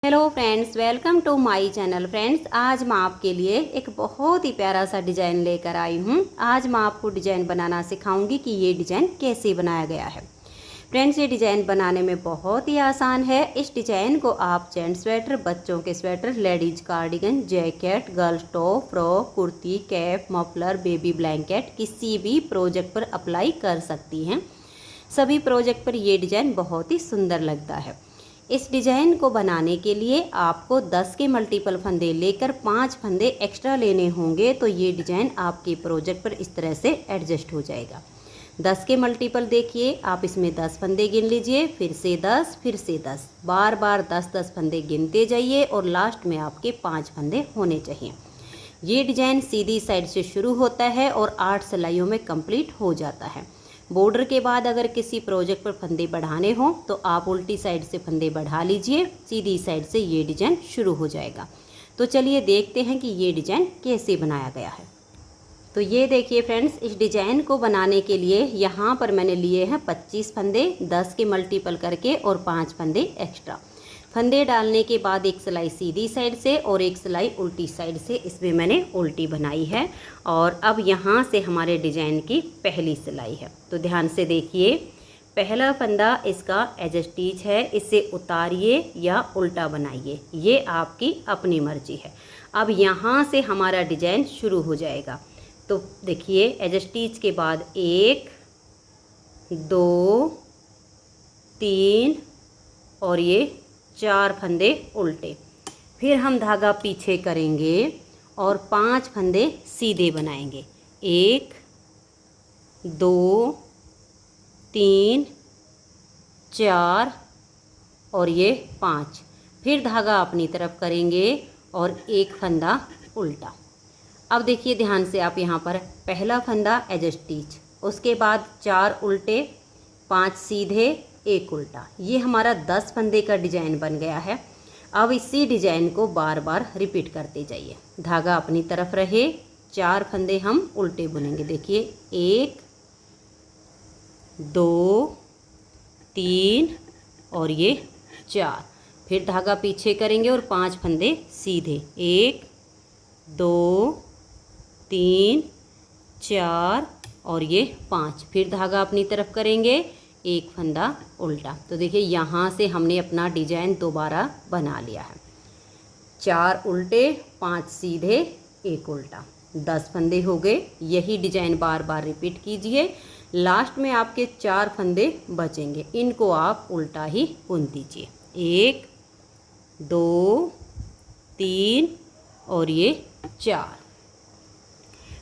Hello friends, welcome to my channel. Friends, आज मैं आपके लिए एक बहुत ही प्यारा सा डिज़ाइन लेकर आई हूँ। आज मैं आपको डिज़ाइन बनाना सिखाऊंगी कि ये डिज़ाइन कैसे बनाया गया है। फ्रेंड्स, ये डिज़ाइन बनाने में बहुत ही आसान है। इस डिज़ाइन को आप जेंट्स स्वेटर, बच्चों के sweater, ladies cardigan, jacket, girls top, frock, kurti, cap, muffler, baby blanket किसी भी प्रोजेक्ट पर अप्लाई कर सकती हैं। सभी प्रोजेक्ट पर ये डिज़ाइन बहुत ही सुंदर लगता है। इस डिज़ाइन को बनाने के लिए आपको 10 के मल्टीपल फंदे लेकर 5 फंदे एक्स्ट्रा लेने होंगे, तो ये डिज़ाइन आपके प्रोजेक्ट पर इस तरह से एडजस्ट हो जाएगा। 10 के मल्टीपल देखिए, आप इसमें 10 फंदे गिन लीजिए, फिर से 10, फिर से 10, बार बार 10-10 फंदे गिनते जाइए और लास्ट में आपके 5 फंदे होने चाहिए। ये डिज़ाइन सीधी साइड से शुरू होता है और 8 सिलाइयों में कंप्लीट हो जाता है। बॉर्डर के बाद अगर किसी प्रोजेक्ट पर फंदे बढ़ाने हो तो आप उल्टी साइड से फंदे बढ़ा लीजिए, सीधी साइड से ये डिज़ाइन शुरू हो जाएगा। तो चलिए देखते हैं कि ये डिज़ाइन कैसे बनाया गया है। तो ये देखिए फ्रेंड्स, इस डिज़ाइन को बनाने के लिए यहाँ पर मैंने लिए हैं 25 फंदे, 10 के मल्टीपल करके और 5 फंदे एक्स्ट्रा। फंदे डालने के बाद एक सिलाई सीधी साइड से और एक सिलाई उल्टी साइड से इसमें मैंने उल्टी बनाई है। और अब यहाँ से हमारे डिज़ाइन की पहली सिलाई है, तो ध्यान से देखिए। पहला फंदा इसका एज स्टिच है, इसे उतारिए या उल्टा बनाइए, ये आपकी अपनी मर्जी है। अब यहाँ से हमारा डिज़ाइन शुरू हो जाएगा। तो देखिए, एज स्टिच के बाद 1 2 3 और ये 4 फंदे उल्टे। फिर हम धागा पीछे करेंगे और 5 फंदे सीधे बनाएंगे। 1 2 3 4 और ये 5। फिर धागा अपनी तरफ करेंगे और एक फंदा उल्टा। अब देखिए ध्यान से, आप यहाँ पर पहला फंदा एज स्टिच, उसके बाद 4 उल्टे, 5 सीधे, एक उल्टा। ये हमारा 10 फंदे का डिज़ाइन बन गया है। अब इसी डिज़ाइन को बार बार रिपीट करते जाइए। धागा अपनी तरफ रहे, 4 फंदे हम उल्टे बुनेंगे। देखिए 1 2 3 और ये 4। फिर धागा पीछे करेंगे और 5 फंदे सीधे, 1 2 3 4 और ये 5। फिर धागा अपनी तरफ करेंगे, एक फंदा उल्टा। तो देखिए यहाँ से हमने अपना डिज़ाइन दोबारा बना लिया है। 4 उल्टे, 5 सीधे, एक उल्टा, 10 फंदे हो गए। यही डिज़ाइन बार बार रिपीट कीजिए। लास्ट में आपके 4 फंदे बचेंगे, इनको आप उल्टा ही बुन दीजिए। 1 2 3 और ये 4।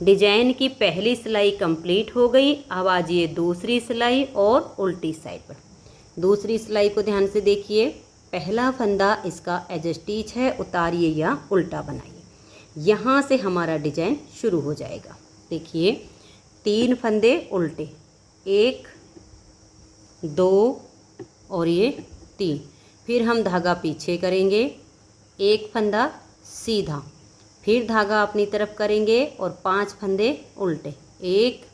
डिज़ाइन की पहली सिलाई कंप्लीट हो गई। अब आ जाइए दूसरी सिलाई और उल्टी साइड पर। दूसरी सिलाई को ध्यान से देखिए। पहला फंदा इसका एज स्टिच है, उतारिए या उल्टा बनाइए। यहाँ से हमारा डिज़ाइन शुरू हो जाएगा। देखिए 3 फंदे उल्टे, 1 2 और ये 3। फिर हम धागा पीछे करेंगे, एक फंदा सीधा, फिर धागा अपनी तरफ करेंगे और 5 फंदे उल्टे, 1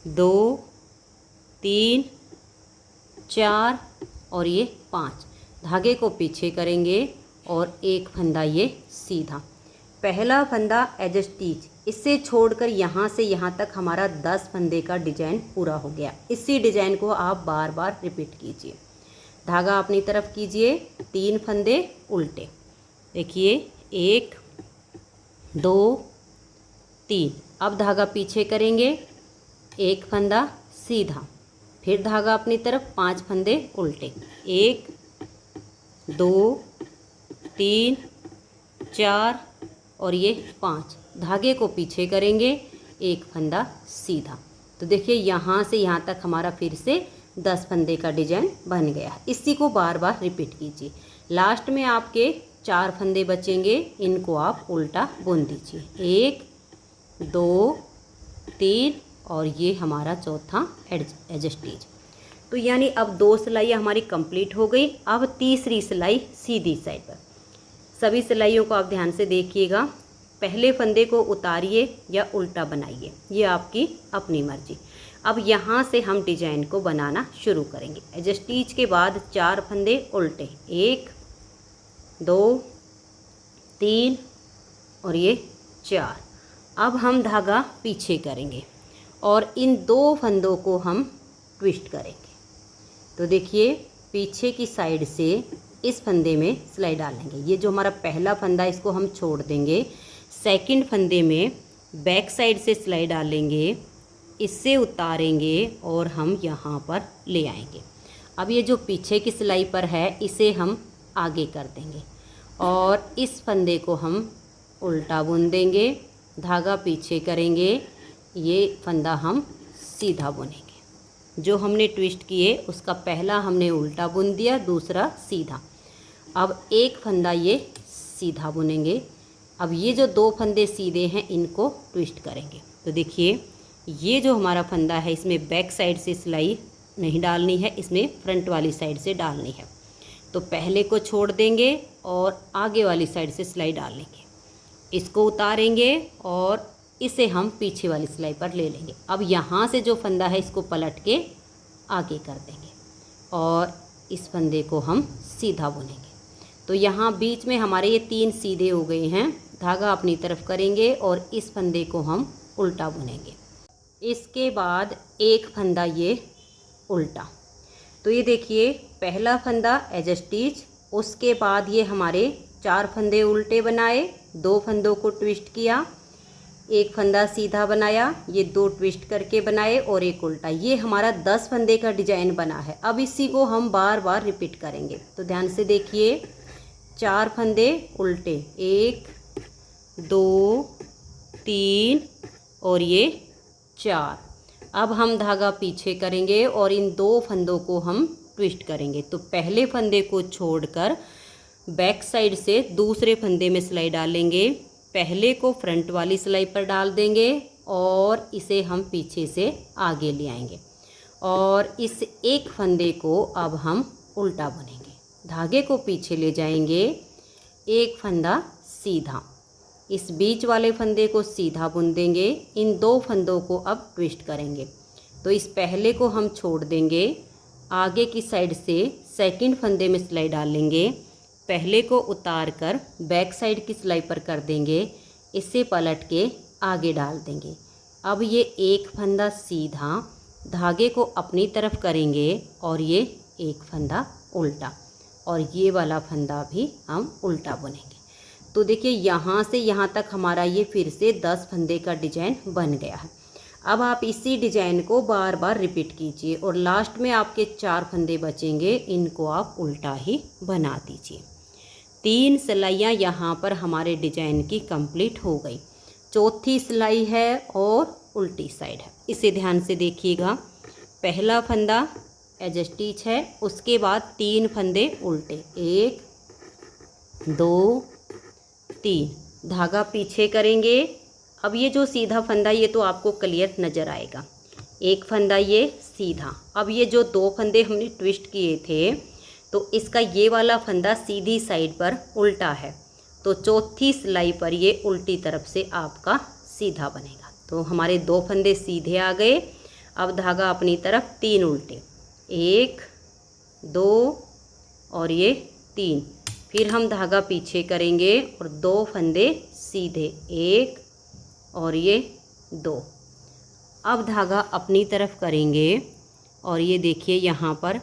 2 3 4 और ये 5। धागे को पीछे करेंगे और एक फंदा ये सीधा। पहला फंदा एज स्टिच, इससे छोड़कर यहाँ से यहाँ तक हमारा 10 फंदे का डिज़ाइन पूरा हो गया। इसी डिज़ाइन को आप बार बार रिपीट कीजिए। धागा अपनी तरफ कीजिए, 3 फंदे उल्टे। देखिए 1 2 3। अब धागा पीछे करेंगे, एक फंदा सीधा, फिर धागा अपनी तरफ, 5 फंदे उल्टे, 1 2 3 4 और ये 5। धागे को पीछे करेंगे, एक फंदा सीधा। तो देखिए यहाँ से यहाँ तक हमारा फिर से 10 फंदे का डिज़ाइन बन गया। इसी को बार बार रिपीट कीजिए। लास्ट में आपके 4 फंदे बचेंगे, इनको आप उल्टा बुन दीजिए। 1 2 3 और ये हमारा चौथा एज स्टिच। तो यानी अब 2 सिलाइयाँ हमारी कंप्लीट हो गई। अब तीसरी सिलाई सीधी साइड पर। सभी सिलाइयों को आप ध्यान से देखिएगा। पहले फंदे को उतारिए या उल्टा बनाइए, ये आपकी अपनी मर्जी। अब यहाँ से हम डिज़ाइन को बनाना शुरू करेंगे। एज स्टिच के बाद 4 फंदे उल्टे, 1 2 3 और ये 4। अब हम धागा पीछे करेंगे और इन 2 फंदों को हम ट्विस्ट करेंगे। तो देखिए पीछे की साइड से इस फंदे में सिलाई डालेंगे। ये जो हमारा पहला फंदा इसको हम छोड़ देंगे। सेकंड फंदे में बैक साइड से सिलाई डालेंगे, इससे उतारेंगे और हम यहाँ पर ले आएंगे। अब ये जो पीछे की सिलाई पर है इसे हम आगे कर देंगे और इस फंदे को हम उल्टा बुन देंगे, धागा पीछे करेंगे, ये फंदा हम सीधा बुनेंगे। जो हमने ट्विस्ट किए उसका पहला हमने उल्टा बुन दिया, दूसरा सीधा। अब एक फंदा ये सीधा बुनेंगे। अब ये जो 2 फंदे सीधे हैं इनको ट्विस्ट करेंगे। तो देखिए ये जो हमारा फंदा है इसमें बैक साइड से सिलाई नहीं डालनी है, इसमें फ्रंट वाली साइड से डालनी है। तो पहले को छोड़ देंगे और आगे वाली साइड से सिलाई डालेंगे, इसको उतारेंगे और इसे हम पीछे वाली सिलाई पर ले लेंगे। अब यहाँ से जो फंदा है इसको पलट के आगे कर देंगे और इस फंदे को हम सीधा बुनेंगे। तो यहाँ बीच में हमारे ये 3 सीधे हो गए हैं। धागा अपनी तरफ करेंगे और इस फंदे को हम उल्टा बुनेंगे। इसके बाद एक फंदा ये उल्टा। तो ये देखिए पहला फंदा एज स्टिच, उसके बाद ये हमारे 4 फंदे उल्टे बनाए, 2 फंदों को ट्विस्ट किया, एक फंदा सीधा बनाया, ये 2 ट्विस्ट करके बनाए और एक उल्टा। ये हमारा 10 फंदे का डिजाइन बना है। अब इसी को हम बार बार रिपीट करेंगे। तो ध्यान से देखिए 4 फंदे उल्टे, 1 2 3 और ये 4। अब हम धागा पीछे करेंगे और इन 2 फंदों को हम ट्विस्ट करेंगे। तो पहले फंदे को छोड़कर बैक साइड से दूसरे फंदे में सिलाई डालेंगे, पहले को फ्रंट वाली सिलाई पर डाल देंगे और इसे हम पीछे से आगे ले आएंगे और इस एक फंदे को अब हम उल्टा बुनेंगे। धागे को पीछे ले जाएंगे, एक फंदा सीधा, इस बीच वाले फंदे को सीधा बुन देंगे। इन 2 फंदों को अब ट्विस्ट करेंगे। तो इस पहले को हम छोड़ देंगे, आगे की साइड से सेकंड फंदे में सिलाई डालेंगे, पहले को उतार कर बैक साइड की सिलाई पर कर देंगे, इसे पलट के आगे डाल देंगे। अब ये एक फंदा सीधा, धागे को अपनी तरफ करेंगे और ये एक फंदा उल्टा और ये वाला फंदा भी हम उल्टा बुनेंगे। तो देखिए यहाँ से यहाँ तक हमारा ये फिर से 10 फंदे का डिजाइन बन गया है। अब आप इसी डिजाइन को बार बार रिपीट कीजिए और लास्ट में आपके 4 फंदे बचेंगे, इनको आप उल्टा ही बना दीजिए। 3 सिलाइयाँ यहाँ पर हमारे डिजाइन की कंप्लीट हो गई। चौथी सिलाई है और उल्टी साइड है, इसे ध्यान से देखिएगा। पहला फंदा एज स्टिच है, उसके बाद 3 फंदे उल्टे, 1 2 3, धागा पीछे करेंगे। अब ये जो सीधा फंदा ये तो आपको क्लियर नज़र आएगा, एक फंदा ये सीधा। अब ये जो 2 फंदे हमने ट्विस्ट किए थे तो इसका ये वाला फंदा सीधी साइड पर उल्टा है, तो चौथी सिलाई पर ये उल्टी तरफ से आपका सीधा बनेगा। तो हमारे 2 फंदे सीधे आ गए। अब धागा अपनी तरफ 3 उल्टे, 1 2 और ये 3। फिर हम धागा पीछे करेंगे और 2 फंदे सीधे, 1 और ये 2। अब धागा अपनी तरफ करेंगे और ये देखिए यहाँ पर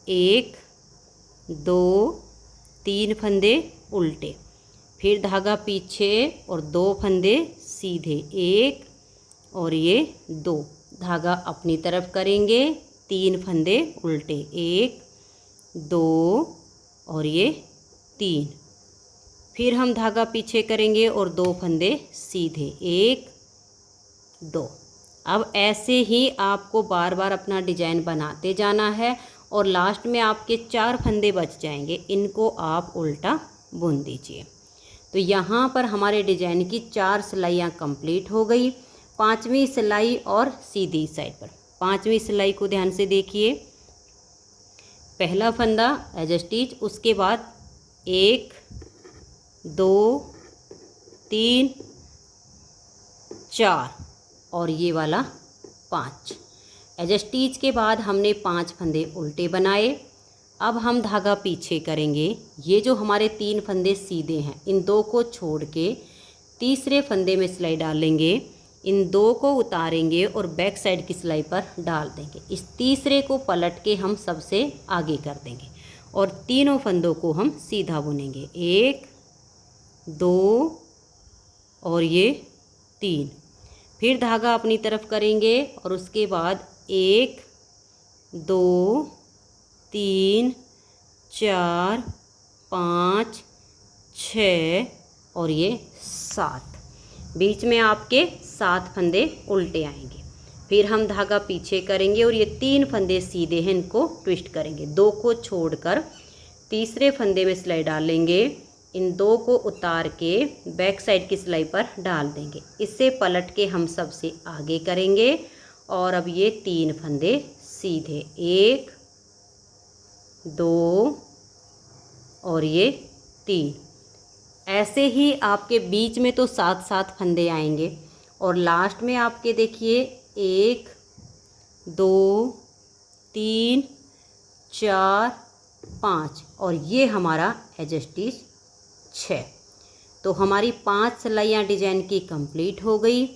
1 2 3 फंदे उल्टे, फिर धागा पीछे और 2 फंदे सीधे, 1 और ये 2। धागा अपनी तरफ करेंगे, 3 फंदे उल्टे, 1 2 और ये 3। फिर हम धागा पीछे करेंगे और 2 फंदे सीधे, 1 2। अब ऐसे ही आपको बार बार अपना डिजाइन बनाते जाना है और लास्ट में आपके 4 फंदे बच जाएंगे, इनको आप उल्टा बुन दीजिए। तो यहाँ पर हमारे डिजाइन की 4 सिलाइयाँ कंप्लीट हो गई। 5वीं सिलाई और सीधी साइड पर 5वीं सिलाई को ध्यान से देखिए। पहला फंदा एज स्टिच, उसके बाद 1 2 3 4 और ये वाला 5। एज स्टिच के बाद हमने 5 फंदे उल्टे बनाए, अब हम धागा पीछे करेंगे। ये जो हमारे 3 फंदे सीधे हैं, इन 2 को छोड़ के तीसरे फंदे में सिलाई डालेंगे। इन 2 को उतारेंगे और बैक साइड की सिलाई पर डाल देंगे। इस तीसरे को पलट के हम सबसे आगे कर देंगे और तीनों फंदों को हम सीधा बुनेंगे। 1 2 और ये 3। फिर धागा अपनी तरफ करेंगे और उसके बाद 1 2 3 4 5 6 और ये 7। बीच में आपके 7 फंदे उल्टे आएंगे। फिर हम धागा पीछे करेंगे और ये 3 फंदे सीधे हैं, इनको ट्विस्ट करेंगे। 2 को छोड़कर तीसरे फंदे में सिलाई डालेंगे। इन 2 को उतार के बैक साइड की सिलाई पर डाल देंगे। इससे पलट के हम सबसे आगे करेंगे और अब ये 3 फंदे सीधे, 1 2 और ये 3। ऐसे ही आपके बीच में तो 7 फंदे आएंगे और लास्ट में आपके देखिए 1 2 3 4 5 और ये हमारा एज स्टिच 6। तो हमारी 5 सिलाइयाँ डिजाइन की कंप्लीट हो गई।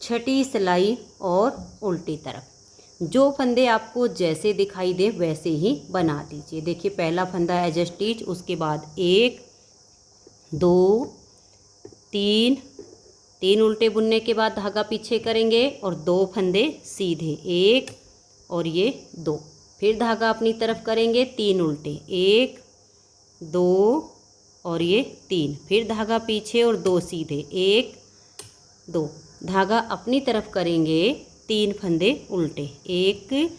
छठी सिलाई और उल्टी तरफ जो फंदे आपको जैसे दिखाई दे वैसे ही बना दीजिए। देखिए पहला फंदा एज स्टिच, उसके बाद 1 2 3 उल्टे बुनने के बाद धागा पीछे करेंगे और 2 फंदे सीधे, 1 और ये 2। फिर धागा अपनी तरफ करेंगे, 3 उल्टे, 1 2 और ये 3। फिर धागा पीछे और 2 सीधे, 1 2। धागा अपनी तरफ करेंगे, 3 फंदे उल्टे, 1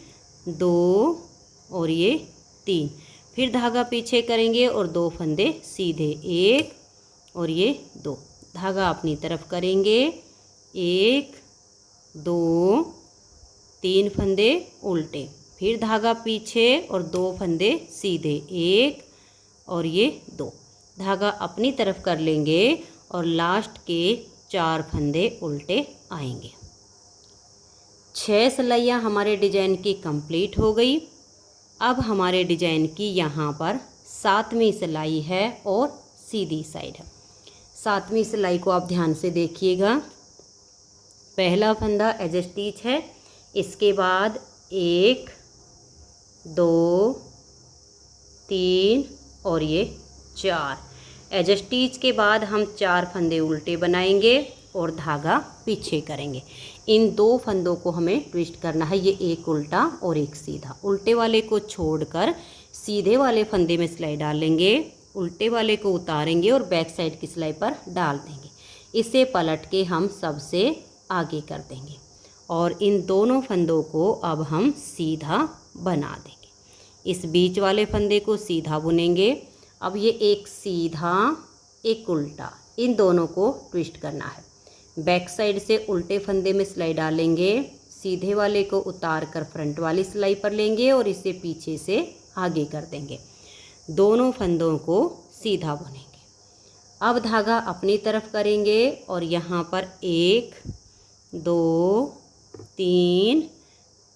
2 और ये 3। फिर धागा पीछे करेंगे और 2 फंदे सीधे, 1 और ये 2। धागा अपनी तरफ करेंगे, 1 2 3 फंदे उल्टे। फिर धागा पीछे और 2 फंदे सीधे, 1 और ये 2। धागा अपनी तरफ कर लेंगे और लास्ट के 4 फंदे उल्टे आएंगे। 6 सिलाइयाँ हमारे डिजाइन की कंप्लीट हो गई। अब हमारे डिजाइन की यहाँ पर 7वीं सिलाई है और सीधी साइड है। 7वीं सिलाई को आप ध्यान से देखिएगा। पहला फंदा एज स्टिच है, इसके बाद 1 2 3 और ये 4। एज स्टिच के बाद हम 4 फंदे उल्टे बनाएंगे और धागा पीछे करेंगे। इन 2 फंदों को हमें ट्विस्ट करना है, ये एक उल्टा और एक सीधा। उल्टे वाले को छोड़कर सीधे वाले फंदे में सिलाई डालेंगे, उल्टे वाले को उतारेंगे और बैक साइड की सिलाई पर डाल देंगे। इसे पलट के हम सबसे आगे कर देंगे और इन दोनों फंदों को अब हम सीधा बना देंगे। इस बीच वाले फंदे को सीधा बुनेंगे। अब ये एक सीधा एक उल्टा, इन दोनों को ट्विस्ट करना है। बैक साइड से उल्टे फंदे में सिलाई डालेंगे, सीधे वाले को उतार कर फ्रंट वाली सिलाई पर लेंगे और इसे पीछे से आगे कर देंगे। दोनों फंदों को सीधा बुनेंगे। अब धागा अपनी तरफ करेंगे और यहाँ पर 1 2 3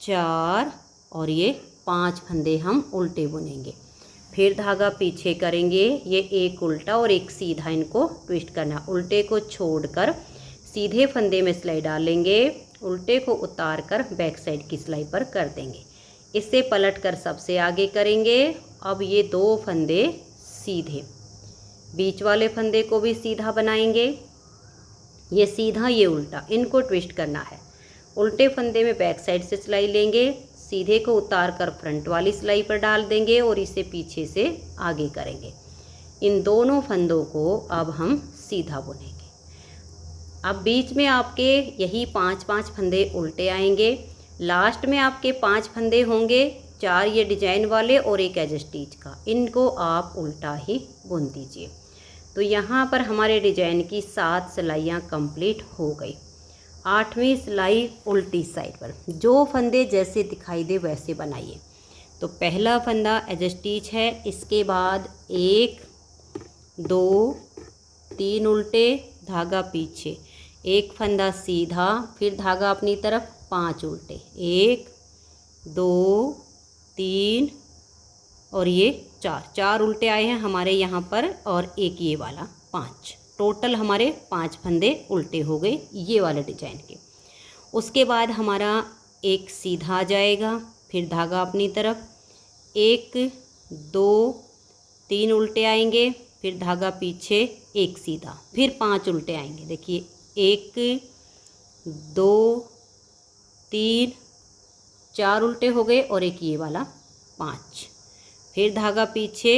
4 और ये 5 फंदे हम उल्टे बुनेंगे। फिर धागा पीछे करेंगे, ये एक उल्टा और एक सीधा, इनको ट्विस्ट करना। उल्टे को छोड़कर सीधे फंदे में सिलाई डालेंगे, उल्टे को उतार कर बैक साइड की सिलाई पर कर देंगे। इसे पलट कर सबसे आगे करेंगे। अब ये 2 फंदे सीधे, बीच वाले फंदे को भी सीधा बनाएंगे। ये सीधा ये उल्टा, इनको ट्विस्ट करना है। उल्टे फंदे में बैक साइड से सिलाई लेंगे, सीधे को उतार कर फ्रंट वाली सिलाई पर डाल देंगे और इसे पीछे से आगे करेंगे। इन दोनों फंदों को अब हम सीधा बुनेंगे। अब बीच में आपके यही 5 फंदे उल्टे आएंगे। लास्ट में आपके 5 फंदे होंगे, 4 ये डिजाइन वाले और एक एज स्टिच का। इनको आप उल्टा ही बुन दीजिए। तो यहाँ पर हमारे डिजाइन की 7 सिलाइयाँ कंप्लीट हो गई। 8वीं सिलाई उल्टी साइड पर, जो फंदे जैसे दिखाई दे वैसे बनाइए। तो पहला फंदा एज स्टिच है, इसके बाद 1 2 3 उल्टे, धागा पीछे, एक फंदा सीधा, फिर धागा अपनी तरफ, 5 उल्टे, 1 2 3 और ये 4 उल्टे आए हैं हमारे यहाँ पर, और एक ये वाला 5, टोटल हमारे 5 फंदे उल्टे हो गए ये वाले डिजाइन के। उसके बाद हमारा एक सीधा आ जाएगा, फिर धागा अपनी तरफ, 1 2 3 उल्टे आएंगे, फिर धागा पीछे, एक सीधा, फिर 5 उल्टे आएंगे। देखिए 1 2 3 4 उल्टे हो गए और एक ये वाला 5, फिर धागा पीछे,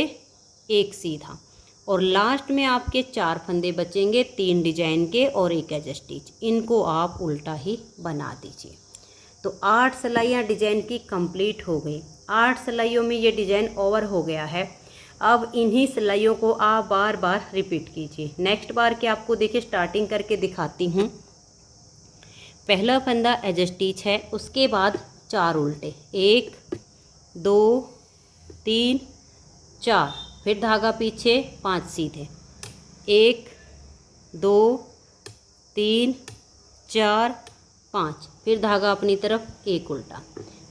एक सीधा, और लास्ट में आपके 4 फंदे बचेंगे 3 डिजाइन के और एक एज स्टिच। इनको आप उल्टा ही बना दीजिए। तो 8 सिलाइयाँ डिजाइन की कंप्लीट हो गई। 8 सिलाइयों में ये डिजाइन ओवर हो गया है। अब इन्हीं सिलाइयों को आप बार बार रिपीट कीजिए। नेक्स्ट बार के आपको देखिए स्टार्टिंग करके दिखाती हूँ। पहला फंदा एज स्टिच है, उसके बाद 4 उल्टे, 1 2 3 4, फिर धागा पीछे, 5 सीधे, 1 2 3 4 5, फिर धागा अपनी तरफ, एक उल्टा।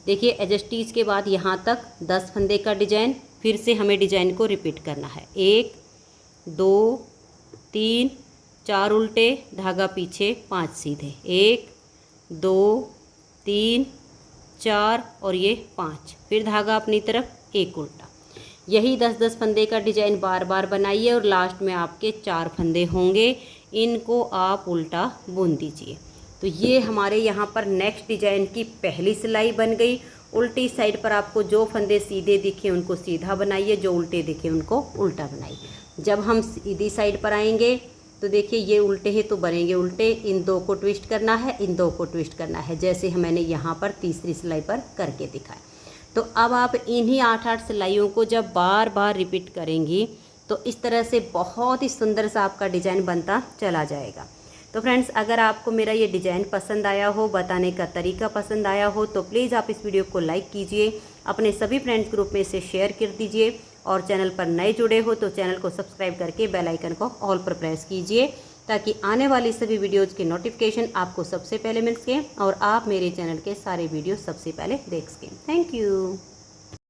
देखिए एज स्टिच के बाद यहाँ तक 10 फंदे का डिजाइन, फिर से हमें डिजाइन को रिपीट करना है। 1 2 3 4 उल्टे, धागा पीछे, 5 सीधे, 1 2 3 4 और ये 5, फिर धागा अपनी तरफ, एक उल्टा। यही 10-10 फंदे का डिजाइन बार बार बनाइए और लास्ट में आपके 4 फंदे होंगे। इनको आप उल्टा बुन दीजिए। तो ये हमारे यहाँ पर नेक्स्ट डिजाइन की पहली सिलाई बन गई। उल्टी साइड पर आपको जो फंदे सीधे दिखे उनको सीधा बनाइए, जो उल्टे दिखे उनको उल्टा बनाइए। जब हम सीधी साइड पर आएंगे तो देखिए ये उल्टे हैं तो बनेंगे उल्टे, इन 2 को ट्विस्ट करना है, इन 2 को ट्विस्ट करना है, जैसे मैंने यहाँ पर तीसरी सिलाई पर करके दिखाया। तो अब आप इन्हीं 8-8 सिलाइयों को जब बार बार रिपीट करेंगी तो इस तरह से बहुत ही सुंदर सा आपका डिज़ाइन बनता चला जाएगा। तो फ्रेंड्स, अगर आपको मेरा ये डिज़ाइन पसंद आया हो, बताने का तरीका पसंद आया हो, तो प्लीज़ आप इस वीडियो को लाइक कीजिए, अपने सभी फ्रेंड्स ग्रुप में इसे शेयर कर दीजिए, और चैनल पर नए जुड़े हो तो चैनल को सब्सक्राइब करके बेल आइकन को ऑल पर प्रेस कीजिए, ताकि आने वाली सभी वीडियोज़ के नोटिफिकेशन आपको सबसे पहले मिल सकें और आप मेरे चैनल के सारे वीडियो सबसे पहले देख सकें। Thank you.